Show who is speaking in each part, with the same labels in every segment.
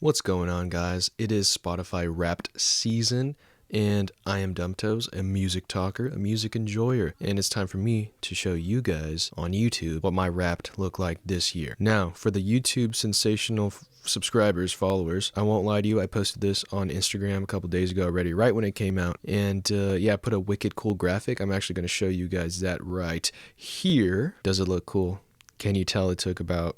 Speaker 1: What's going on, guys? It is Spotify Wrapped season, and I am Dumptoes, a music talker, a music enjoyer, and it's time for me to show you guys on YouTube what my Wrapped look like this year. Now, for the YouTube sensational subscribers, followers, I won't lie to you, I posted this on Instagram a couple days ago already, right when it came out, and yeah, I put a wicked cool graphic. I'm actually going to show you guys that right here. Does it look cool? Can you tell it took about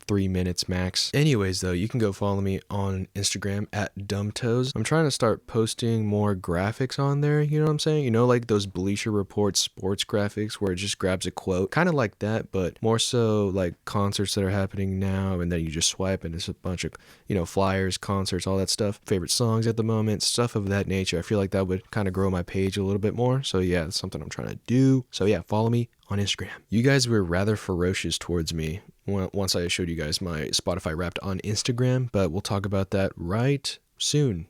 Speaker 1: 3 minutes max? Anyways, though, you can go follow me on Instagram at Dumptoes. I'm trying to start posting more graphics on there, you know what I'm saying? You know, like those Bleacher Report sports graphics where it just grabs a quote, kind of like that, but more so like concerts that are happening now, and then you just swipe and it's a bunch of, you know, flyers, concerts, all that stuff, favorite songs at the moment, stuff of that nature. I feel like that would kind of grow my page a little bit more. So yeah, that's something I'm trying to do. So yeah, follow me on Instagram. You guys were rather ferocious towards me once I showed you guys my Spotify Wrapped on Instagram, but we'll talk about that right soon,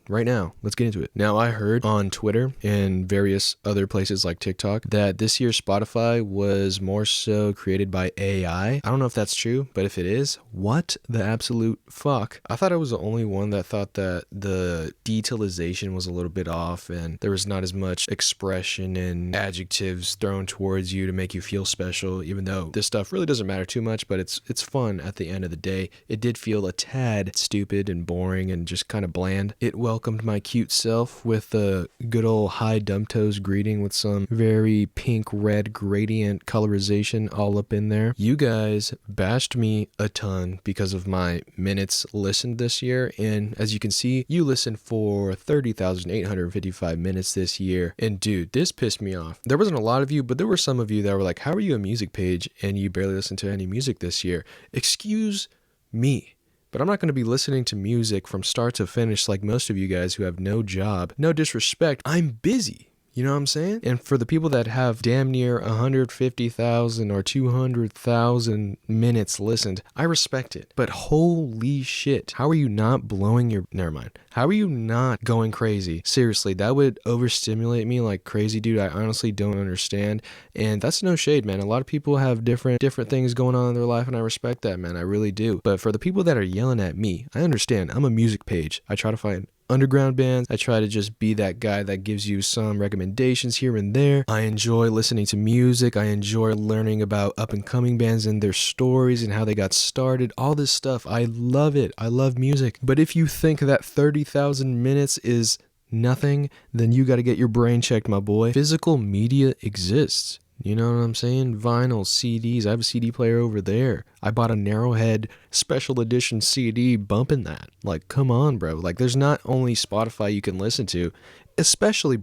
Speaker 1: right now. Let's get into it. Now, I heard on Twitter and various other places like TikTok that this year's Spotify was more so created by AI. I don't know if that's true, but if it is, what the absolute fuck? I thought I was the only one that thought that the detailization was a little bit off and there was not as much expression and adjectives thrown towards you to make you feel special, even though this stuff really doesn't matter too much, but it's fun at the end of the day. It did feel a tad stupid and boring and just kind of bland. It welcomed my cute self with a good old hi Dumptoes greeting with some very pink red gradient colorization all up in there. You guys bashed me a ton because of my minutes listened this year, and as you can see, you listened for 30,855 minutes this year, and dude, this pissed me off. There wasn't a lot of you, but there were some of you that were like, how are you a music page and you barely listen to any music this year? Excuse me. But I'm not going to be listening to music from start to finish like most of you guys who have no job. No disrespect. I'm busy. You know what I'm saying? And for the people that have damn near 150,000 or 200,000 minutes listened, I respect it. But holy shit, how are you not blowing your... Never mind. How are you not going crazy? Seriously, that would overstimulate me like crazy, dude. I honestly don't understand. And that's no shade, man. A lot of people have different things going on in their life, and I respect that, man. I really do. But for the people that are yelling at me, I understand. I'm a music page. I try to find underground bands. I try to just be that guy that gives you some recommendations here and there. I enjoy listening to music. I enjoy learning about up and coming bands and their stories and how they got started. All this stuff. I love it. I love music. But if you think that 30,000 minutes is nothing, then you got to get your brain checked, my boy. Physical media exists. You know what I'm saying? Vinyl, CDs. I have a CD player over there. I bought a Narrowhead special edition CD bumping that. Like, come on, bro. Like, there's not only Spotify you can listen to, especially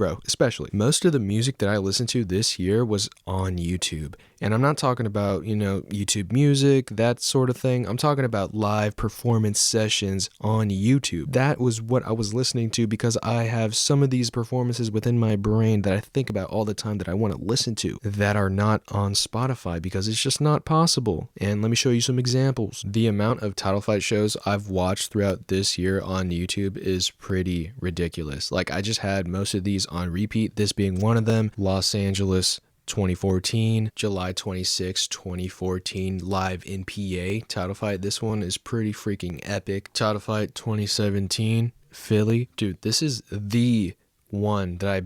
Speaker 1: most of the music that I listened to this year was on YouTube. And I'm not talking about, you know, YouTube music, that sort of thing. I'm talking about live performance sessions on YouTube. That was what I was listening to because I have some of these performances within my brain that I think about all the time that I want to listen to that are not on Spotify because it's just not possible. And let me show you some examples. The amount of title fight shows I've watched throughout this year on YouTube is pretty ridiculous. Like, I just had most of these on repeat, this being one of them. Los Angeles 2014, July 26, 2014, live in PA title fight. This one is pretty freaking epic. Title fight 2017, Philly. Dude, this is the one that I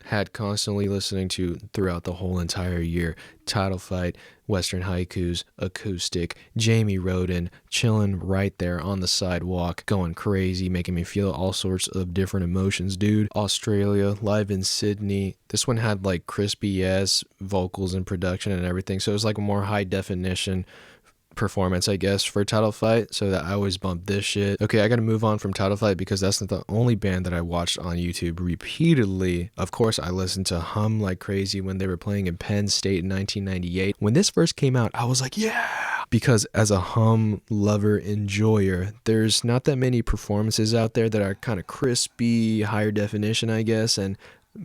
Speaker 1: had constantly listening to throughout the whole entire year. Title fight, Western Haikus, acoustic, Jamie Roden, chilling right there on the sidewalk, going crazy, making me feel all sorts of different emotions, dude. Australia, live in Sydney. This one had like crispy ass vocals and production and everything, so it was like a more high definition performance, I guess, for title fight, so that I always bump this shit. Okay, I gotta move on from title fight because that's not the only band that I watched on YouTube repeatedly. Of course, I listened to Hum like crazy when they were playing in Penn State in 1998. When this first came out, I was like, yeah, because as a Hum lover enjoyer, there's not that many performances out there that are kind of crispy, higher definition, I guess, and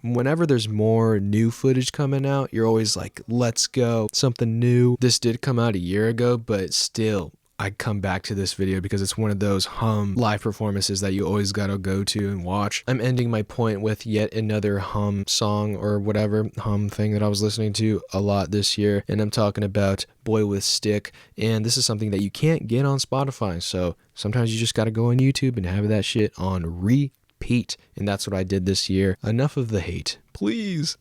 Speaker 1: whenever there's more new footage coming out, you're always like, let's go, something new. This did come out a year ago, but still, I come back to this video because it's one of those hum live performances that you always gotta go to and watch. I'm ending my point with yet another hum song or whatever hum thing that I was listening to a lot this year, and I'm talking about Boy with Stick, and this is something that you can't get on Spotify, so sometimes you just gotta go on YouTube and have that shit on repeat, and that's what I did this year. Enough of the hate, please.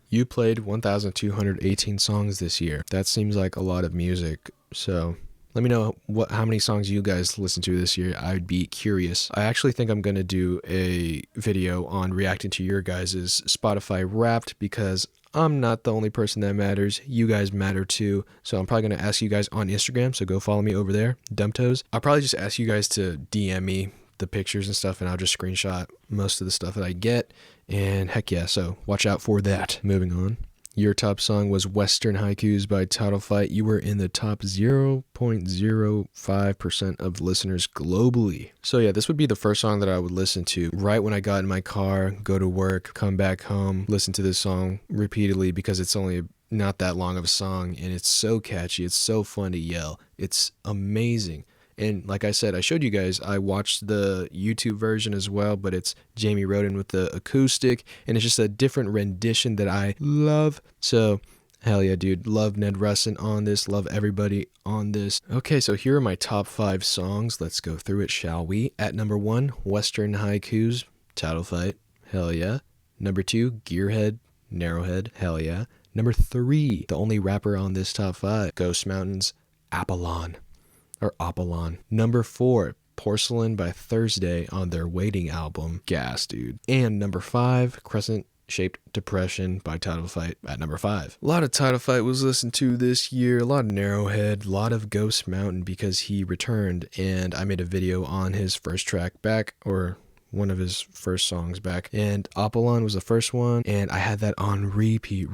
Speaker 1: You played 1,218 songs this year. That seems like a lot of music, so let me know how many songs you guys listened to this year. I'd be curious. I actually think I'm going to do a video on reacting to your guys' Spotify Wrapped because I'm not the only person that matters. You guys matter too. So I'm probably going to ask you guys on Instagram, so go follow me over there, Dumptoes. I'll probably just ask you guys to DM me the pictures and stuff, and I'll just screenshot most of the stuff that I get. And heck yeah, so watch out for that. Moving on. Your top song was Western Haikus by Title Fight. You were in the top 0.05% of listeners globally. So yeah, this would be the first song that I would listen to right when I got in my car, go to work, come back home, listen to this song repeatedly because it's only not that long of a song and it's so catchy. It's so fun to yell. It's amazing. And like I said, I showed you guys, I watched the YouTube version as well, but it's Jamie Roden with the acoustic, and it's just a different rendition that I love. So, hell yeah, dude. Love Ned Russin on this. Love everybody on this. Okay, so here are my top 5 songs. Let's go through it, shall we? At number 1, Western Haikus, Title Fight. Hell yeah. Number 2, Gearhead, Narrowhead. Hell yeah. Number 3, the only rapper on this top 5, Ghost Mountains, Apollon. Number 4, Porcelain by Thursday on their Waiting album. Gas, dude. And number 5, Crescent Shaped Depression by Title Fight at number 5. A lot of Title Fight was listened to this year. A lot of Narrowhead, a lot of Ghost Mountain because he returned, and I made a video on his first track back, or one of his first songs back, and Apollon was the first one, and I had that on repeat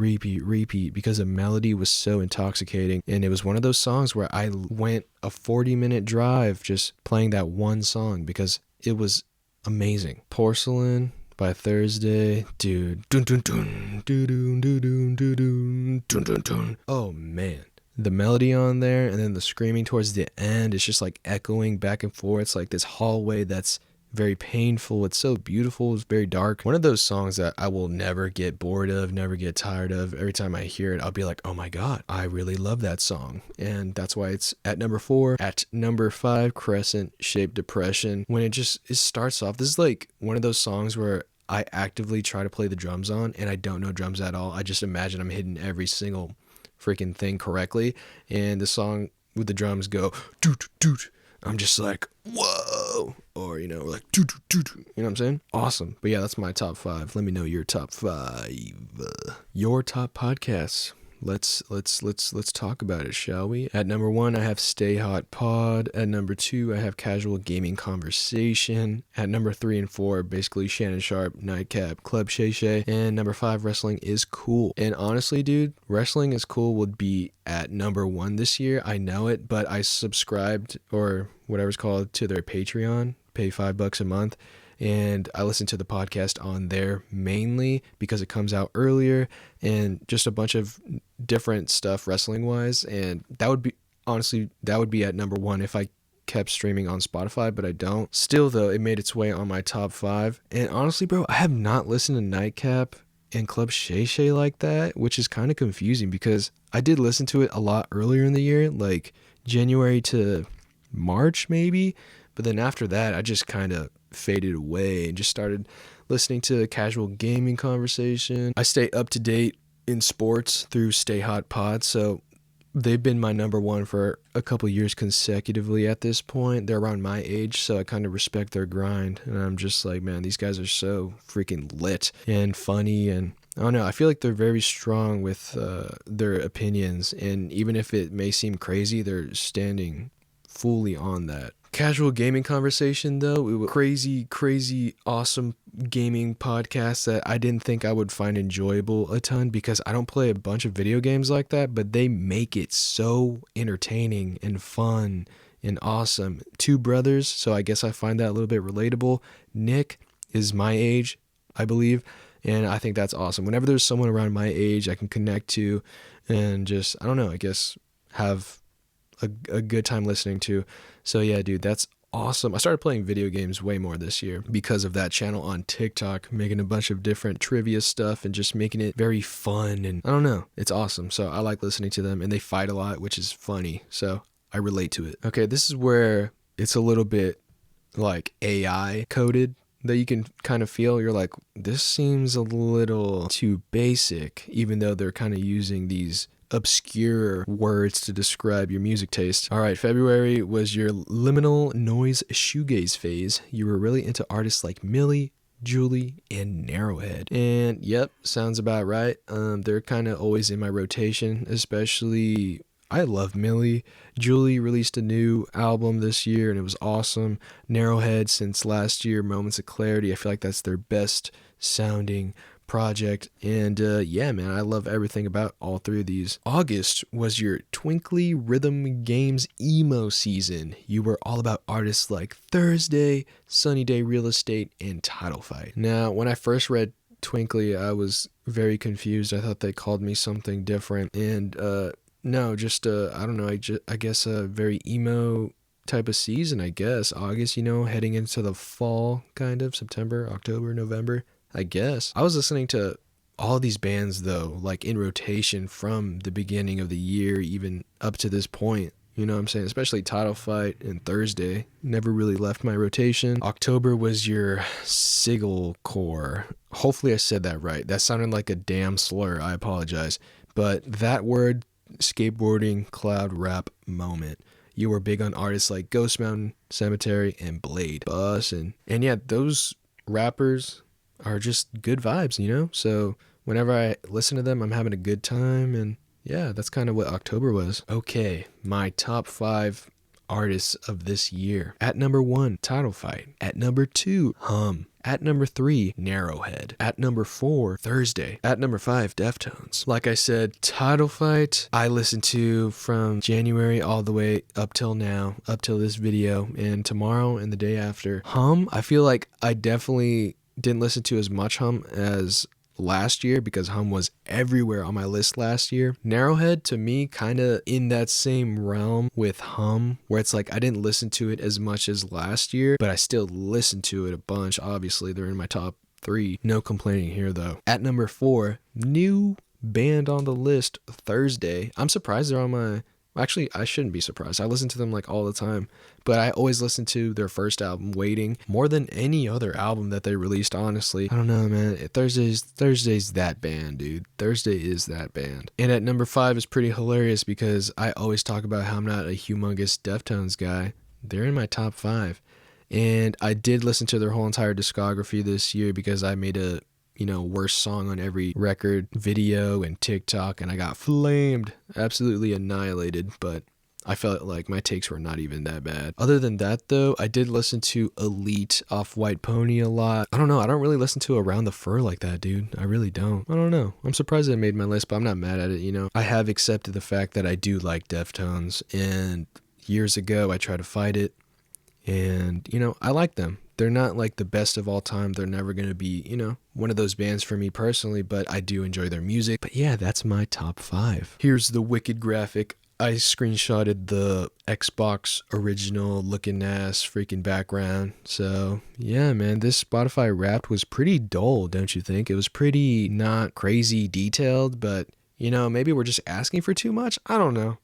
Speaker 1: because the melody was so intoxicating, and it was one of those songs where I went a 40-minute drive just playing that one song because it was amazing. Porcelain by Thursday, dude. Dun dun dun dun dun dun dun dun dun dun dun. Oh man. The melody on there and then the screaming towards the end, it's just like echoing back and forth. It's like this hallway that's very painful. It's so beautiful. It's very dark. One of those songs that I will never get bored of, never get tired of. Every time I hear it, I'll be like, oh my God, I really love that song. And that's why it's at number 4. At number 5, Crescent Shaped Depression. When it starts off, this is like one of those songs where I actively try to play the drums on and I don't know drums at all. I just imagine I'm hitting every single freaking thing correctly. And the song with the drums go, doot, doot. I'm just like, whoa, or, like, doo, doo, doo, doo. You know what I'm saying? Awesome. But yeah, that's my top 5. Let me know your top 5. Your top podcasts. Let's talk about it, shall we? At number 1, I have Stay Hot Pod. At number 2, I have Casual Gaming Conversation. At number 3 and 4, basically Shannon Sharp, Nightcap, Club Shay Shay. And number 5, Wrestling is Cool. And honestly, dude, Wrestling is Cool would be at number 1 this year. I know it, but I subscribed, or whatever's called, to their Patreon. Pay $5 a month. And I listen to the podcast on there mainly because it comes out earlier and just a bunch of different stuff wrestling wise. And that would be, honestly, that would be at number 1 if I kept streaming on Spotify, but I don't. Still though, it made its way on my top 5. And honestly, bro, I have not listened to Nightcap and Club Shay Shay like that, which is kind of confusing because I did listen to it a lot earlier in the year, like January to March maybe. But then after that, I just kind of faded away and just started listening to Casual Gaming Conversation. I stay up to date in sports through Stay Hot Pod, so they've been my number 1 for a couple years consecutively at this point. They're around my age, so I kind of respect their grind, and I'm just like, man, these guys are so freaking lit and funny, and I don't know, I feel like they're very strong with their opinions, and even if it may seem crazy, they're standing fully on that. Casual Gaming Conversation, though, it was crazy, awesome gaming podcast that I didn't think I would find enjoyable a ton because I don't play a bunch of video games like that, but they make it so entertaining and fun and awesome. 2 brothers, so I guess I find that a little bit relatable. Nick is my age, I believe, and I think that's awesome. Whenever there's someone around my age I can connect to and just, I don't know, I guess have a good time listening to. So yeah, dude, that's awesome. I started playing video games way more this year because of that channel on TikTok, making a bunch of different trivia stuff and just making it very fun. And I don't know, it's awesome. So I like listening to them, and they fight a lot, which is funny. So I relate to it. Okay, this is where it's a little bit like AI coded that you can kind of feel. You're like, this seems a little too basic, even though they're kind of using these obscure words to describe your music taste. All right, February was your liminal noise shoegaze phase. You were really into artists like Millie, Julie, and Narrowhead. And yep, sounds about right. They're kind of always in my rotation, especially I love Millie. Julie released a new album this year and it was awesome. Narrowhead since last year, Moments of Clarity. I feel like that's their best sounding project. And yeah, man, I love everything about all three of these. August was your Twinkly Rhythm Games emo season. You were all about artists like Thursday, Sunny Day Real Estate, and Title Fight. Now, when I first read Twinkly, I was very confused. I thought they called me something different. And no, just I don't know, I guess a very emo type of season, I guess. August, you know, heading into the fall, kind of, September, October, November, I guess. I was listening to all these bands, though, like in rotation from the beginning of the year, even up to this point. You know what I'm saying? Especially Title Fight and Thursday. Never really left my rotation. October was your Sigil Core. Hopefully I said that right. That sounded like a damn slur. I apologize. But that word, skateboarding cloud rap moment. You were big on artists like Ghost Mountain, Cemetery, and Blade. Bus and yeah, those rappers are just good vibes, you know? So whenever I listen to them, I'm having a good time. And yeah, that's kind of what October was. Okay, my top 5 artists of this year. At number 1, Title Fight. At number 2, Hum. At number 3, Narrowhead. At number 4, Thursday. At number 5, Deftones. Like I said, Title Fight, I listened to from January all the way up till now, up till this video, and tomorrow and the day after. Hum, I feel like I definitely didn't listen to as much Hum as last year because Hum was everywhere on my list last year. Narrowhead, to me, kind of in that same realm with Hum, where it's like I didn't listen to it as much as last year, but I still listened to it a bunch. Obviously, they're in my top 3. No complaining here, though. At number 4, new band on the list, Thursday. I'm surprised they're on my... Actually, I shouldn't be surprised. I listen to them like all the time, but I always listen to their first album, Waiting, more than any other album that they released, honestly. I don't know, man. Thursday's that band, dude. Thursday is that band. And at number 5 is pretty hilarious because I always talk about how I'm not a humongous Deftones guy. They're in my top 5. And I did listen to their whole entire discography this year because I made a worst song on every record, video, and TikTok, and I got flamed, absolutely annihilated, but I felt like my takes were not even that bad. Other than that, though, I did listen to Elite off White Pony a lot. I don't know, I don't really listen to Around the Fur like that, dude. I really don't. I don't know. I'm surprised it made my list, but I'm not mad at it, you know? I have accepted the fact that I do like Deftones, and years ago, I tried to fight it, and, I like them. They're not like the best of all time. They're never going to be, one of those bands for me personally, but I do enjoy their music. But yeah, that's my top 5. Here's the wicked graphic. I screenshotted the Xbox original looking ass freaking background. So yeah, man, this Spotify Wrapped was pretty dull, don't you think? It was pretty not crazy detailed, but maybe we're just asking for too much. I don't know.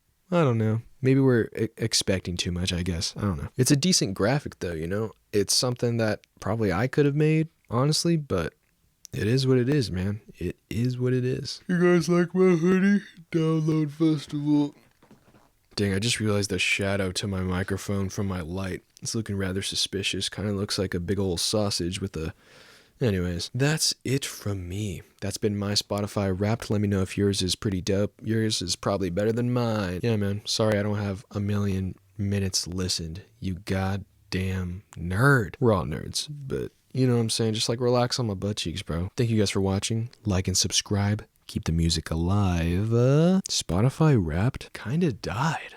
Speaker 1: Maybe we're expecting too much, I guess. I don't know. It's a decent graphic though, It's something that probably I could have made, honestly, but it is what it is, man. It is what it is. You guys like my hoodie? Download Festival. Dang, I just realized the shadow to my microphone from my light. It's looking rather suspicious. Kind of looks like a big old sausage with a... Anyways, that's it from me. That's been my Spotify Wrapped. Let me know if yours is pretty dope. Yours is probably better than mine. Yeah, man. Sorry I don't have a million minutes listened. You goddamn nerd. We're all nerds, but you know what I'm saying? Just like relax on my butt cheeks, bro. Thank you guys for watching. Like and subscribe. Keep the music alive. Spotify Wrapped kinda died.